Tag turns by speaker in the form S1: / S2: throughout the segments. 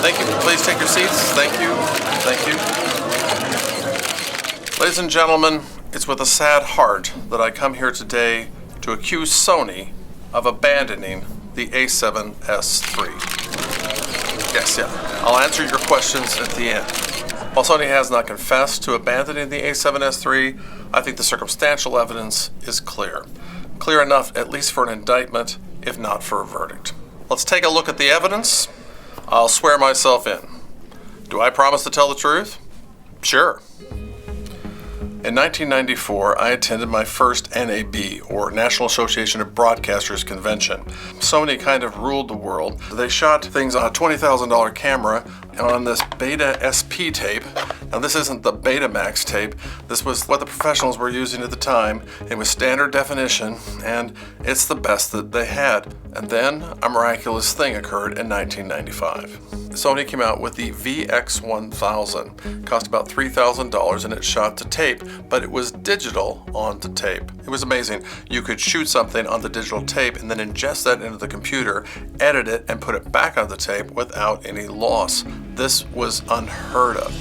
S1: Thank you. Please take your seats. Thank you. Thank you. Ladies and gentlemen, it's with a sad heart that I come here today to accuse Sony of abandoning the a7S III. Yes, I'll answer your questions at the end. While Sony has not confessed to abandoning the a7S III, I think the circumstantial evidence is clear. Clear enough at least for an indictment, if not for a verdict. Let's take a look at the evidence. I'll swear myself in. Do I promise to tell the truth? Sure. In 1994, I attended my first NAB, or National Association of Broadcasters convention. Sony kind of ruled the world. They shot things on a $20,000 camera on this Beta SP tape. Now this isn't the Betamax tape. This was what the professionals were using at the time. It was standard definition, and it's the best that they had. And then a miraculous thing occurred in 1995. Sony came out with the VX1000. It cost about $3,000 and it shot to tape, but it was digital onto tape. It was amazing. You could shoot something on the digital tape and then ingest that into the computer, edit it, and put it back on the tape without any loss. This was unheard of.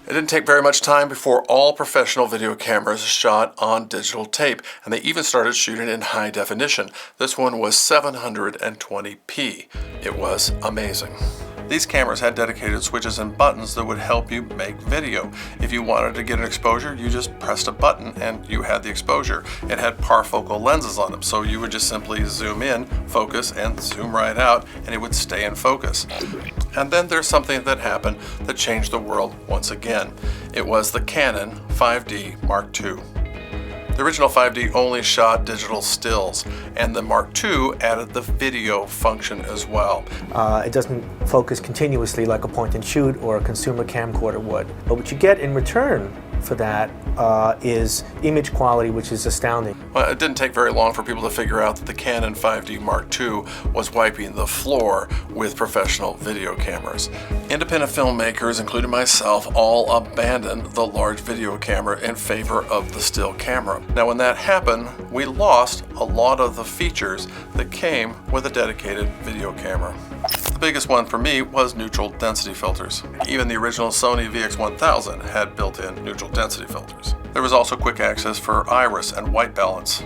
S1: It didn't take very much time before all professional video cameras shot on digital tape, and they even started shooting in high definition. This one was 720p. It was amazing. These cameras had dedicated switches and buttons that would help you make video. If you wanted to get an exposure, you just pressed a button and you had the exposure. It had parfocal lenses on them, so you would just simply zoom in, focus, and zoom right out, and it would stay in focus. And then there's something that happened that changed the world once again. It was the Canon 5D Mark II. The original 5D only shot digital stills, and the Mark II added the video function as well.
S2: It doesn't focus continuously like a point and shoot or a consumer camcorder would. But what you get in return for that is image quality, which is astounding.
S1: Well, it didn't take very long for people to figure out that the Canon 5D Mark II was wiping the floor with professional video cameras. Independent filmmakers, including myself, all abandoned the large video camera in favor of the still camera. Now, when that happened, we lost a lot of the features that came with a dedicated video camera. The biggest one for me was neutral density filters. Even the original Sony VX1000 had built-in neutral density filters. There was also quick access for iris and white balance.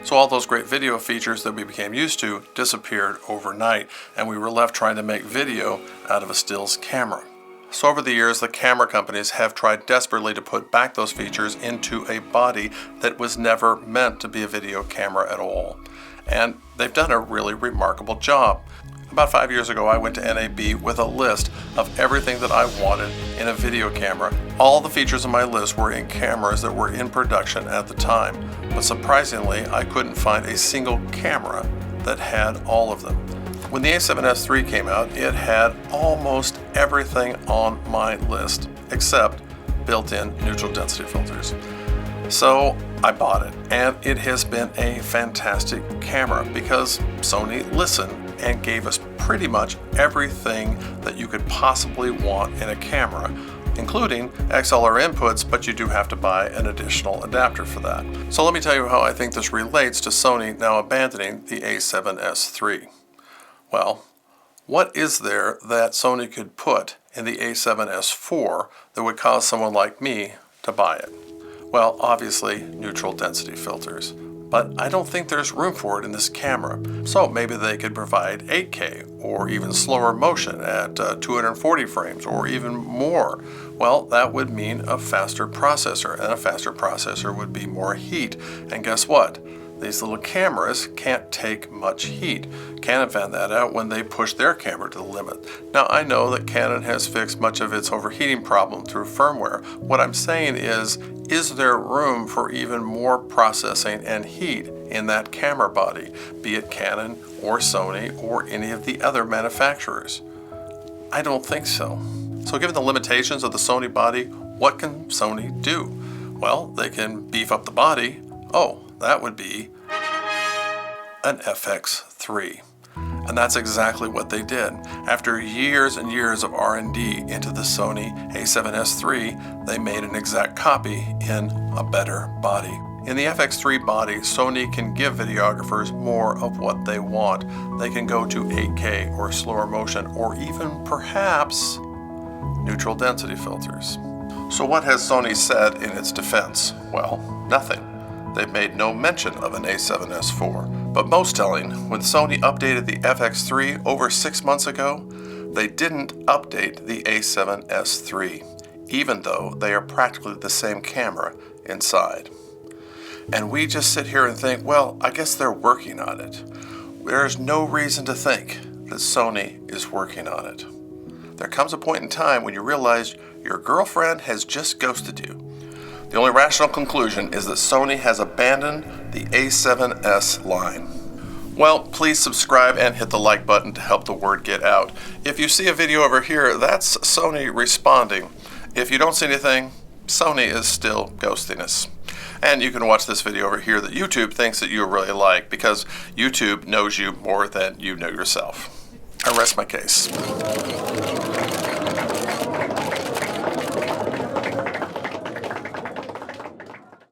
S1: So all those great video features that we became used to disappeared overnight, and we were left trying to make video out of a stills camera. So over the years, the camera companies have tried desperately to put back those features into a body that was never meant to be a video camera at all. And they've done a really remarkable job. About 5 years ago, I went to NAB with a list of everything that I wanted in a video camera. All the features on my list were in cameras that were in production at the time, but surprisingly, I couldn't find a single camera that had all of them. When the a7S III came out, it had almost everything on my list, except built-in neutral density filters. So I bought it, and it has been a fantastic camera because Sony listened and gave us pretty much everything that you could possibly want in a camera, including XLR inputs, but you do have to buy an additional adapter for that. So let me tell you how I think this relates to Sony now abandoning the a7S III. Well, what is there that Sony could put in the a7S IV that would cause someone like me to buy it? Well, obviously, neutral density filters. But I don't think there's room for it in this camera. So maybe they could provide 8K or even slower motion at 240 frames or even more. Well, that would mean a faster processor, and a faster processor would be more heat. And guess what? These little cameras can't take much heat. Canon found that out when they pushed their camera to the limit. Now, I know that Canon has fixed much of its overheating problem through firmware. What I'm saying is there room for even more processing and heat in that camera body, be it Canon or Sony or any of the other manufacturers? I don't think so. So given the limitations of the Sony body, what can Sony do? Well, they can beef up the body. Oh, that would be an FX3. And that's exactly what they did. After years and years of R&D into the Sony a7S III, they made an exact copy in a better body. In the FX3 body, Sony can give videographers more of what they want. They can go to 8K or slower motion, or even perhaps neutral density filters. So what has Sony said in its defense? Well, nothing. They've made no mention of an a7S IV. But most telling, when Sony updated the FX3 over 6 months ago, they didn't update the a7S III, even though they are practically the same camera inside. And we just sit here and think, well, I guess they're working on it. There's no reason to think that Sony is working on it. There comes a point in time when you realize your girlfriend has just ghosted you. The only rational conclusion is that Sony has abandoned the a7S line. Well, please subscribe and hit the like button to help the word get out. If you see a video over here, that's Sony responding. If you don't see anything, Sony is still ghosting us. And you can watch this video over here that YouTube thinks that you really like, because YouTube knows you more than you know yourself. I rest my case.